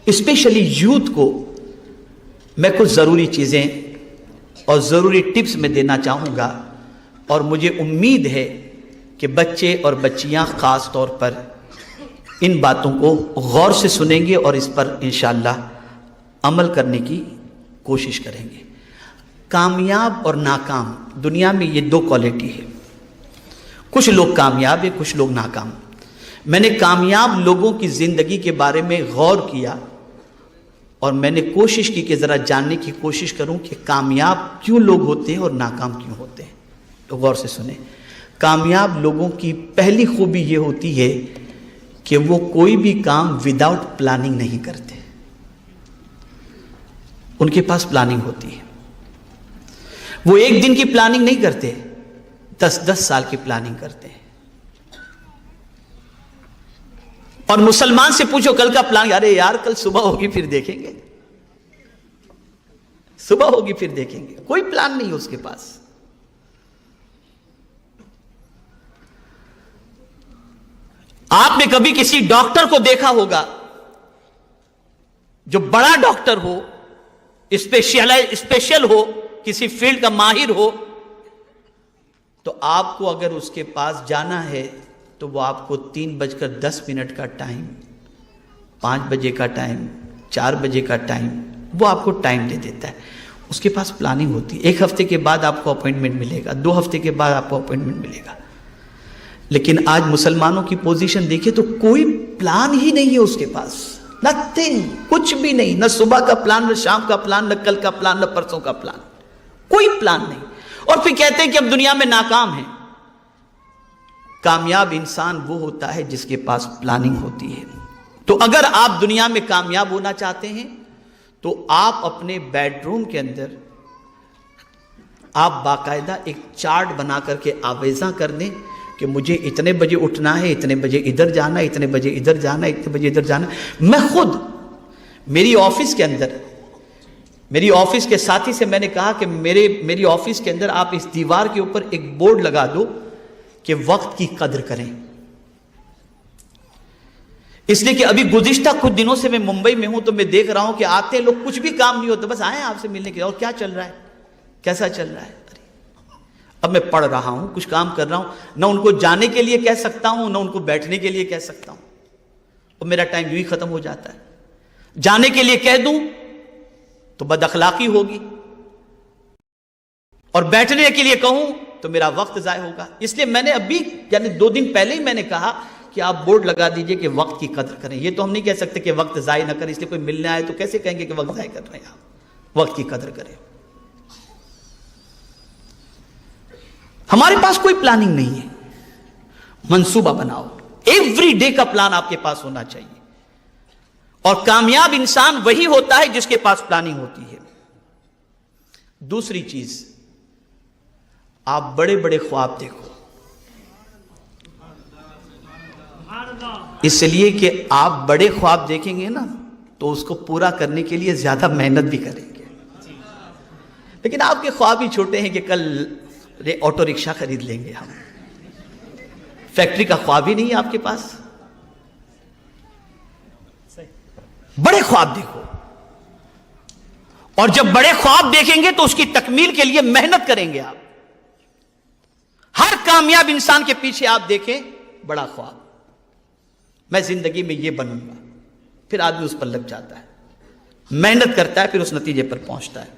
Especially youth کو میں کچھ ضروری چیزیں اور ضروری ٹپس میں دینا چاہوں گا، اور مجھے امید ہے کہ بچے اور بچیاں خاص طور پر ان باتوں کو غور سے سنیں گے اور اس پر انشاءاللہ عمل کرنے کی کوشش کریں گے۔ کامیاب اور ناکام، دنیا میں یہ دو کوالٹی ہے، کچھ لوگ کامیاب ہیں، کچھ لوگ ناکام۔ میں نے کامیاب لوگوں کی زندگی کے بارے میں غور کیا اور میں نے کوشش کی کہ ذرا جاننے کی کوشش کروں کہ کامیاب کیوں لوگ ہوتے ہیں اور ناکام کیوں ہوتے ہیں۔ تو غور سے سنیں۔ کامیاب لوگوں کی پہلی خوبی یہ ہوتی ہے کہ وہ کوئی بھی کام وداؤٹ پلاننگ نہیں کرتے، ان کے پاس پلاننگ ہوتی ہے۔ وہ ایک دن کی پلاننگ نہیں کرتے، 10 سال کی پلاننگ کرتے ہیں۔ اور مسلمان سے پوچھو کل کا پلان، ارے یار کل صبح ہوگی پھر دیکھیں گے، صبح ہوگی پھر دیکھیں گے، کوئی پلان نہیں ہے اس کے پاس۔ آپ نے کبھی کسی ڈاکٹر کو دیکھا ہوگا جو بڑا ڈاکٹر ہو، اسپیشل ہو، کسی فیلڈ کا ماہر ہو، تو آپ کو اگر اس کے پاس جانا ہے تو وہ آپ کو 3:10 کا ٹائم، 5 بجے کا ٹائم، 4 بجے کا ٹائم، وہ آپ کو ٹائم دے دیتا ہے۔ اس کے پاس پلاننگ ہوتی ہے، 1 ہفتے کے بعد آپ کو اپوائنٹمنٹ ملے گا، 2 ہفتے کے بعد آپ کو اپوائنٹمنٹ ملے گا۔ لیکن آج مسلمانوں کی پوزیشن دیکھیں تو کوئی پلان ہی نہیں ہے اس کے پاس، نتھنگ، کچھ بھی نہیں، نہ صبح کا پلان، نہ شام کا پلان، نہ کل کا پلان، نہ پرسوں کا پلان، کوئی پلان نہیں۔ اور پھر کہتے ہیں کہ اب دنیا میں ناکام ہیں۔ کامیاب انسان وہ ہوتا ہے جس کے پاس پلاننگ ہوتی ہے۔ تو اگر آپ دنیا میں کامیاب ہونا چاہتے ہیں تو آپ اپنے بیڈ روم کے اندر آپ باقاعدہ ایک چارٹ بنا کر کے آویزاں کر دیں کہ مجھے اتنے بجے اٹھنا ہے، اتنے بجے ادھر جانا ہے، اتنے بجے ادھر جانا ہے، اتنے بجے ادھر جانا ہے۔ میں خود میری آفس کے اندر، میری آفس کے ساتھی سے میں نے کہا کہ میری آفس کے اندر آپ اس دیوار کے اوپر ایک بورڈ لگا دو کہ وقت کی قدر کریں۔ اس لیے کہ ابھی گزشتہ کچھ دنوں سے میں ممبئی میں ہوں تو میں دیکھ رہا ہوں کہ آتے ہیں لوگ، کچھ بھی کام نہیں ہوتا، بس آئے آپ سے ملنے کے، اور کیا چل رہا ہے، کیسا چل رہا ہے۔ اب میں پڑھ رہا ہوں، کچھ کام کر رہا ہوں، نہ ان کو جانے کے لیے کہہ سکتا ہوں، نہ ان کو بیٹھنے کے لیے کہہ سکتا ہوں، اور میرا ٹائم یوں ہی ختم ہو جاتا ہے۔ جانے کے لیے کہہ دوں تو بد اخلاقی ہوگی، اور بیٹھنے کے لیے کہوں تو میرا وقت ضائع ہوگا۔ اس لیے میں نے ابھی یعنی 2 دن پہلے ہی میں نے کہا کہ آپ بورڈ لگا دیجئے کہ وقت کی قدر کریں۔ یہ تو ہم نہیں کہہ سکتے کہ وقت ضائع نہ کریں، اس لیے کوئی ملنے آئے تو کیسے کہیں گے کہ وقت ضائع کر رہے ہیں آپ، وقت کی قدر کریں۔ ہمارے پاس کوئی پلاننگ نہیں ہے، منصوبہ بناؤ، ایوری ڈے کا پلان آپ کے پاس ہونا چاہیے۔ اور کامیاب انسان وہی ہوتا ہے جس کے پاس پلاننگ ہوتی ہے۔ دوسری چیز، آپ بڑے بڑے خواب دیکھو، اس لیے کہ آپ بڑے خواب دیکھیں گے نا تو اس کو پورا کرنے کے لیے زیادہ محنت بھی کریں گے۔ لیکن آپ کے خواب ہی چھوٹے ہیں کہ کل آٹو رکشہ خرید لیں گے ہم، فیکٹری کا خواب ہی نہیں ہے آپ کے پاس۔ بڑے خواب دیکھو، اور جب بڑے خواب دیکھیں گے تو اس کی تکمیل کے لیے محنت کریں گے آپ۔ ہر کامیاب انسان کے پیچھے آپ دیکھیں بڑا خواب، میں زندگی میں یہ بنوں گا، پھر آدمی اس پر لگ جاتا ہے، محنت کرتا ہے، پھر اس نتیجے پر پہنچتا ہے۔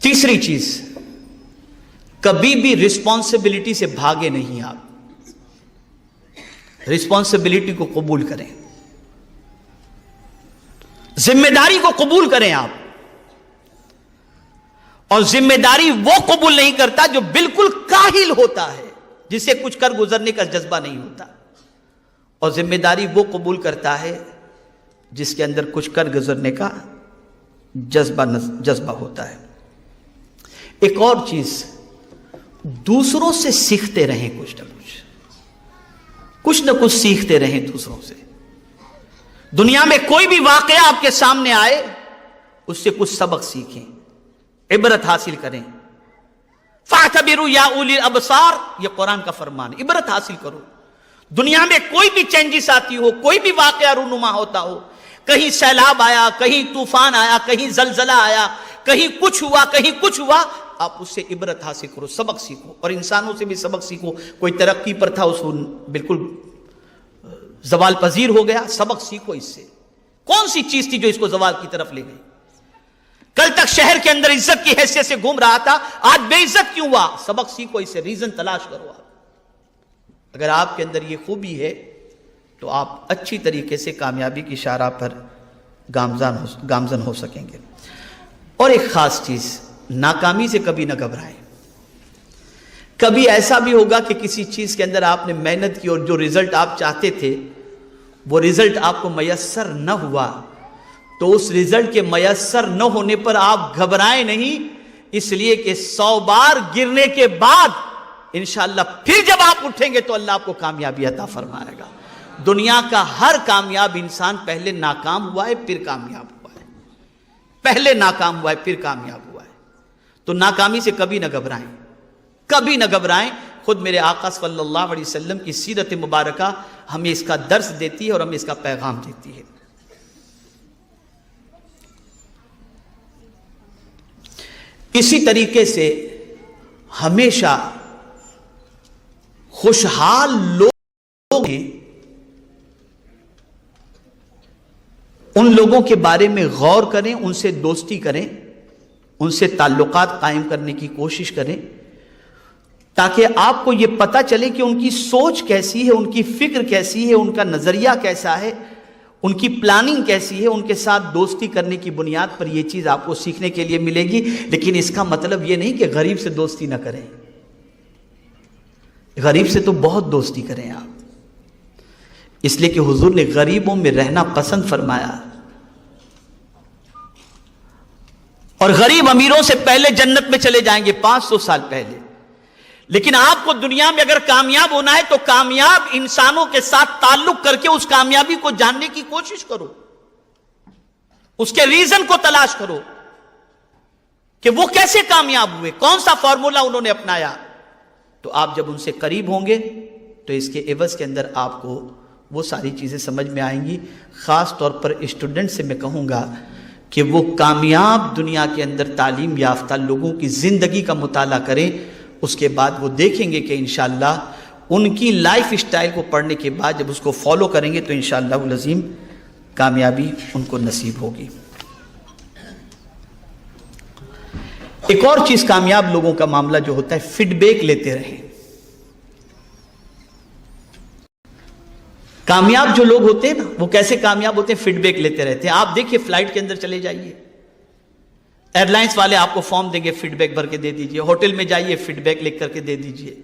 تیسری چیز، کبھی بھی رسپانسبلٹی سے بھاگے نہیں آپ، رسپانسبلٹی کو قبول کریں، ذمہ داری کو قبول کریں آپ۔ اور ذمہ داری وہ قبول نہیں کرتا جو بالکل کاہل ہوتا ہے، جسے کچھ کر گزرنے کا جذبہ نہیں ہوتا، اور ذمہ داری وہ قبول کرتا ہے جس کے اندر کچھ کر گزرنے کا جذبہ ہوتا ہے۔ ایک اور چیز، دوسروں سے سیکھتے رہیں، کچھ نہ کچھ سیکھتے رہیں دوسروں سے۔ دنیا میں کوئی بھی واقعہ آپ کے سامنے آئے، اس سے کچھ سبق سیکھیں، عبرت حاصل کریں۔ فَاعْتَبِرُوا يَا أُولِي الْأَبْصَارِ، یہ قرآن کا فرمان ہے، عبرت حاصل کرو۔ دنیا میں کوئی بھی چینجز آتی ہو، کوئی بھی واقعہ رونما ہوتا ہو، کہیں سیلاب آیا، کہیں طوفان آیا، کہیں زلزلہ آیا، کہیں کچھ ہوا، کہیں کچھ ہوا، آپ اس سے عبرت حاصل کرو، سبق سیکھو، اور انسانوں سے بھی سبق سیکھو۔ کوئی ترقی پر تھا، اس کو بالکل زوال پذیر ہو گیا، سبق سیکھو اس سے۔ کون سی چیز تھی جو اس کو زوال کی طرف لے گئی؟ کل تک شہر کے اندر عزت کی حیثیت سے گھوم رہا تھا، آج بے عزت کیوں ہوا؟ سبق سیکھو اس سے، ریزن تلاش کرو۔ اگر آپ کے اندر یہ خوبی ہے تو آپ اچھی طریقے سے کامیابی کی شاہراہ پر گامزن ہو سکیں گے۔ اور ایک خاص چیز، ناکامی سے کبھی نہ گھبرائیں۔ کبھی ایسا بھی ہوگا کہ کسی چیز کے اندر آپ نے محنت کی اور جو رزلٹ آپ چاہتے تھے وہ رزلٹ آپ کو میسر نہ ہوا، تو اس رزلٹ کے میسر نہ ہونے پر آپ گھبرائیں نہیں، اس لیے کہ 100 بار گرنے کے بعد انشاءاللہ پھر جب آپ اٹھیں گے تو اللہ آپ کو کامیابی عطا فرمائے گا۔ دنیا کا ہر کامیاب انسان پہلے ناکام ہوا ہے پھر کامیاب ہوا ہے، پہلے ناکام ہوا ہے پھر کامیاب ہوا ہے۔ تو ناکامی سے کبھی نہ گھبرائیں، کبھی نہ گھبرائیں۔ خود میرے آقا صلی اللہ علیہ وسلم کی سیرت مبارکہ ہمیں اس کا درس دیتی ہے اور ہمیں اس کا پیغام دیتی ہے۔ اسی طریقے سے ہمیشہ خوشحال لوگ ہیں، ان لوگوں کے بارے میں غور کریں، ان سے دوستی کریں، ان سے تعلقات قائم کرنے کی کوشش کریں، تاکہ آپ کو یہ پتہ چلے کہ ان کی سوچ کیسی ہے، ان کی فکر کیسی ہے، ان کا نظریہ کیسا ہے، ان کی پلاننگ کیسی ہے۔ ان کے ساتھ دوستی کرنے کی بنیاد پر یہ چیز آپ کو سیکھنے کے لیے ملے گی، لیکن اس کا مطلب یہ نہیں کہ غریب سے دوستی نہ کریں۔ غریب سے تو بہت دوستی کریں آپ، اس لیے کہ حضور نے غریبوں میں رہنا پسند فرمایا، اور غریب امیروں سے پہلے جنت میں چلے جائیں گے 500 سال پہلے۔ لیکن آپ کو دنیا میں اگر کامیاب ہونا ہے تو کامیاب انسانوں کے ساتھ تعلق کر کے اس کامیابی کو جاننے کی کوشش کرو، اس کے ریزن کو تلاش کرو کہ وہ کیسے کامیاب ہوئے، کون سا فارمولا انہوں نے اپنایا۔ تو آپ جب ان سے قریب ہوں گے تو اس کے عوض کے اندر آپ کو وہ ساری چیزیں سمجھ میں آئیں گی۔ خاص طور پر اسٹوڈنٹ سے میں کہوں گا کہ وہ کامیاب دنیا کے اندر تعلیم یافتہ لوگوں کی زندگی کا مطالعہ کریں، اس کے بعد وہ دیکھیں گے کہ انشاءاللہ ان کی لائف اسٹائل کو پڑھنے کے بعد جب اس کو فالو کریں گے تو انشاءاللہ العظیم کامیابی ان کو نصیب ہوگی۔ ایک اور چیز کامیاب لوگوں کا معاملہ جو ہوتا ہے، فیڈ بیک لیتے رہیں۔ کامیاب جو لوگ ہوتے ہیں نا، وہ کیسے کامیاب ہوتے ہیں؟ فیڈ بیک لیتے رہتے ہیں۔ آپ دیکھیے فلائٹ کے اندر چلے جائیے، ایئر لائنس والے آپ کو فارم دیں گے، فیڈ بیک بھر کے دے دیجئے، ہوٹل میں جائیے فیڈ بیک لکھ کر کے دے دیجئے۔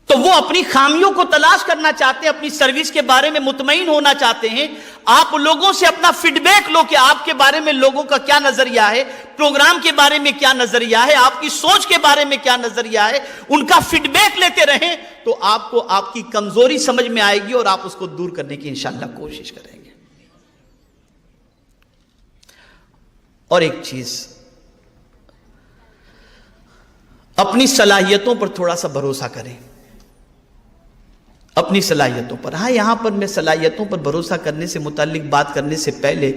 تو وہ اپنی خامیوں کو تلاش کرنا چاہتے ہیں، اپنی سروس کے بارے میں مطمئن ہونا چاہتے ہیں۔ آپ لوگوں سے اپنا فیڈ بیک لو کہ آپ کے بارے میں لوگوں کا کیا نظریہ ہے، پروگرام کے بارے میں کیا نظریہ ہے، آپ کی سوچ کے بارے میں کیا نظریہ ہے، ان کا فیڈ بیک لیتے رہیں تو آپ کو آپ کی کمزوری سمجھ میں آئے گی اور آپ اس کو دور کرنے کی انشاءاللہ کوشش کریں گے۔ اور ایک چیز، اپنی صلاحیتوں پر تھوڑا سا بھروسہ کریں، اپنی صلاحیتوں پر۔ ہاں، یہاں پر میں صلاحیتوں پر بھروسہ کرنے سے متعلق بات کرنے سے پہلے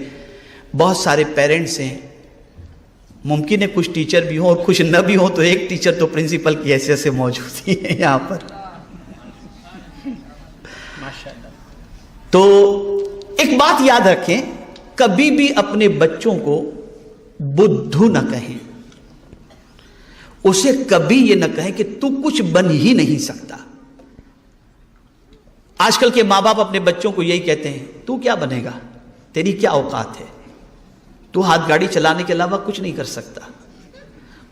بہت سارے پیرنٹس ہیں، ممکن ہے کچھ ٹیچر بھی ہوں اور کچھ نہ بھی ہوں، تو ایک ٹیچر تو پرنسپل کی حیثیت سے موجود ہی ہے یہاں پر۔ تو ایک بات یاد رکھیں، کبھی بھی اپنے بچوں کو بدھو نہ کہیں، اسے کبھی یہ نہ کہیں کہ تو کچھ بن ہی نہیں سکتا۔ آج کل کے ماں باپ اپنے بچوں کو یہی کہتے ہیں، تو کیا بنے گا، تیری کیا اوقات ہے، تو ہاتھ گاڑی چلانے کے علاوہ کچھ نہیں کر سکتا۔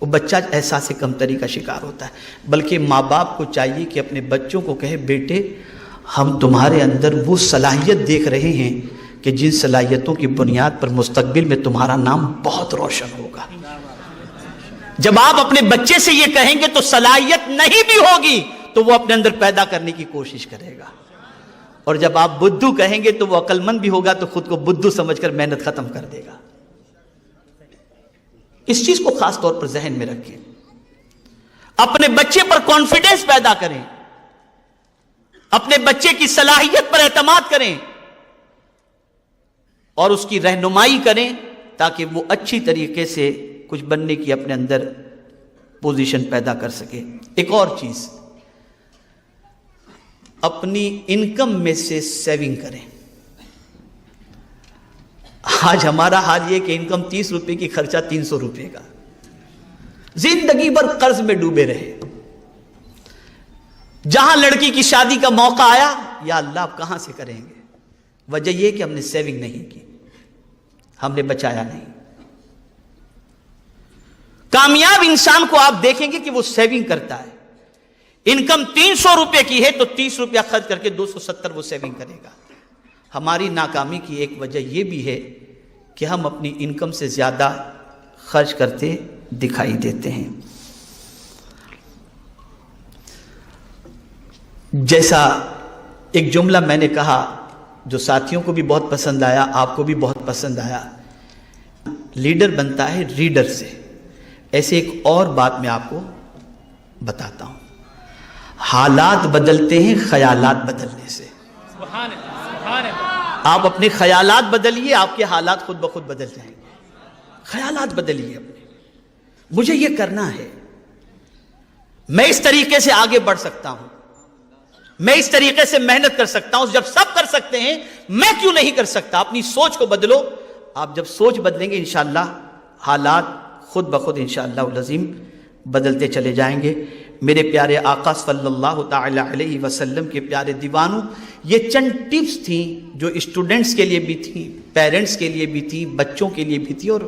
وہ بچہ احساس کمتری کا شکار ہوتا ہے۔ بلکہ ماں باپ کو چاہیے کہ اپنے بچوں کو کہے، بیٹے ہم تمہارے اندر وہ صلاحیت دیکھ رہے ہیں کہ جن صلاحیتوں کی بنیاد پر مستقبل میں تمہارا نام بہت روشن ہوگا۔ جب آپ اپنے بچے سے یہ کہیں گے تو صلاحیت نہیں بھی ہوگی تو وہ اپنے اندر پیدا کرنے کی کوشش کرے گا، اور جب آپ بدھو کہیں گے تو وہ عقل مند بھی ہوگا تو خود کو بدھو سمجھ کر محنت ختم کر دے گا۔ اس چیز کو خاص طور پر ذہن میں رکھیں، اپنے بچے پر کانفیڈنس پیدا کریں اپنے بچے کی صلاحیت پر اعتماد کریں اور اس کی رہنمائی کریں تاکہ وہ اچھی طریقے سے کچھ بننے کی اپنے اندر پوزیشن پیدا کر سکے۔ ایک اور چیز، اپنی انکم میں سے سیونگ کریں۔ آج ہمارا حال یہ کہ انکم 30 روپے کی، خرچہ 300 روپے کا، زندگی بھر قرض میں ڈوبے رہے۔ جہاں لڑکی کی شادی کا موقع آیا، یا اللہ آپ کہاں سے کریں گے؟ وجہ یہ کہ ہم نے سیونگ نہیں کی، ہم نے بچایا نہیں۔ کامیاب انسان کو آپ دیکھیں گے کہ وہ سیونگ کرتا ہے۔ انکم 300 روپے کی ہے تو 30 روپیہ خرچ کر کے 270 وہ سیونگ کرے گا۔ ہماری ناکامی کی ایک وجہ یہ بھی ہے کہ ہم اپنی انکم سے زیادہ خرچ کرتے دکھائی دیتے ہیں۔ جیسا ایک جملہ میں نے کہا جو ساتھیوں کو بھی بہت پسند آیا، آپ کو بھی بہت پسند آیا، لیڈر بنتا ہے ریڈر سے۔ ایسے ایک اور بات میں آپ کو بتاتا ہوں، حالات بدلتے ہیں خیالات بدلنے سے۔ آپ اپنے خیالات بدلیے، آپ کے حالات خود بخود بدل جائیں گے۔ خیالات بدلیے اپنے، مجھے یہ کرنا ہے، میں اس طریقے سے آگے بڑھ سکتا ہوں، میں اس طریقے سے محنت کر سکتا ہوں، جب سب کر سکتے ہیں میں کیوں نہیں کر سکتا؟ اپنی سوچ کو بدلو۔ آپ جب سوچ بدلیں گے انشاءاللہ حالات خود بخود انشاءاللہ العظیم بدلتے چلے جائیں گے۔ میرے پیارے آقا صلی اللہ تعالی علیہ وسلم کے پیارے دیوانوں، یہ چند ٹپس تھیں جو اسٹوڈنٹس کے لیے بھی تھیں، پیرنٹس کے لیے بھی تھیں، بچوں کے لیے بھی تھی، اور